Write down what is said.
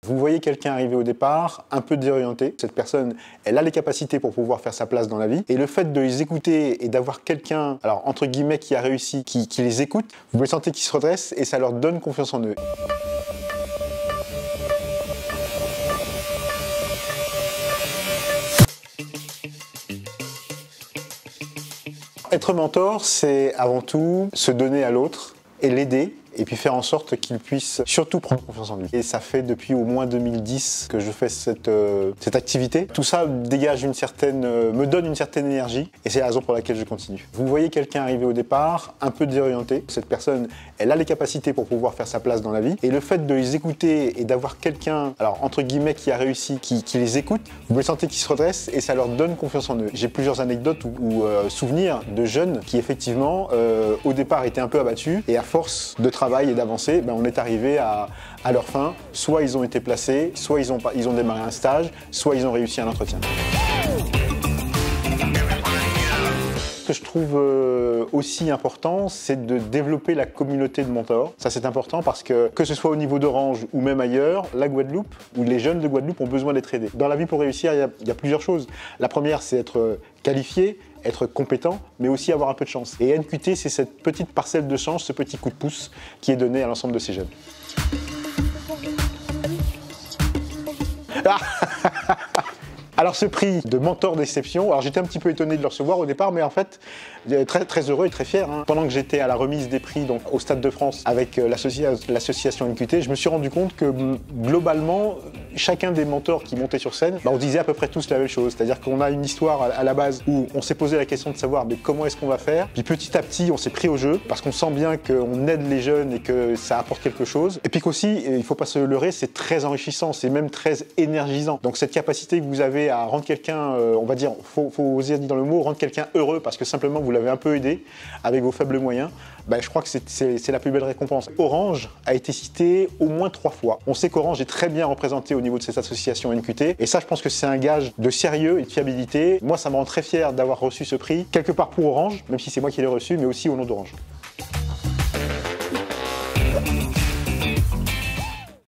Vous voyez quelqu'un arriver au départ, un peu désorienté. Cette personne, elle a les capacités pour pouvoir faire sa place dans la vie. Et le fait de les écouter et d'avoir quelqu'un, alors entre guillemets, qui a réussi, qui les écoute, vous le sentez qu'ils se redressent et ça leur donne confiance en eux. Être mentor, c'est avant tout se donner à l'autre et l'aider, et puis faire en sorte qu'il puisse surtout prendre confiance en lui. Et ça fait depuis au moins 2010 que je fais cette activité. Tout ça dégage me donne une certaine énergie, et c'est la raison pour laquelle je continue. Vous voyez quelqu'un arriver au départ, un peu désorienté. Cette personne, elle a les capacités pour pouvoir faire sa place dans la vie, et le fait de les écouter et d'avoir quelqu'un, alors entre guillemets, qui a réussi, qui les écoute, vous le sentez qu'ils se redressent et ça leur donne confiance en eux. J'ai plusieurs anecdotes ou souvenirs de jeunes qui effectivement, au départ, étaient un peu abattus, et à force de travail et d'avancer, on est arrivé à leur fin. Soit ils ont été placés, soit ils ont démarré un stage, soit ils ont réussi un entretien. Ce que je trouve aussi important, c'est de développer la communauté de mentors. Ça, c'est important parce que ce soit au niveau d'Orange ou même ailleurs, la Guadeloupe ou les jeunes de Guadeloupe ont besoin d'être aidés. Dans la vie, pour réussir, il y a plusieurs choses. La première, c'est être qualifié, être compétent, mais aussi avoir un peu de chance. Et NQT, c'est cette petite parcelle de chance, ce petit coup de pouce qui est donné à l'ensemble de ces jeunes. Alors ce prix de mentor d'exception, alors j'étais un petit peu étonné de le recevoir au départ, mais en fait très, très heureux et très fier. Pendant que j'étais à la remise des prix donc, au Stade de France avec l'association NQT, je me suis rendu compte que globalement, chacun des mentors qui montaient sur scène, on disait à peu près tous la même chose. C'est-à-dire qu'on a une histoire à la base où on s'est posé la question de savoir comment est-ce qu'on va faire. Puis petit à petit, on s'est pris au jeu parce qu'on sent bien qu'on aide les jeunes et que ça apporte quelque chose. Et puis qu'aussi, il ne faut pas se leurrer, c'est très enrichissant, c'est même très énergisant. Donc cette capacité que vous avez à rendre quelqu'un, on va dire, faut oser dire dans le mot, rendre quelqu'un heureux parce que simplement vous l'avez un peu aidé avec vos faibles moyens, je crois que c'est la plus belle récompense. Orange a été cité au moins 3 fois. On sait qu'Orange est très bien représenté au niveau de cette association NQT et ça, je pense que c'est un gage de sérieux et de fiabilité. Moi, ça me rend très fier d'avoir reçu ce prix, quelque part pour Orange, même si c'est moi qui l'ai reçu, mais aussi au nom d'Orange.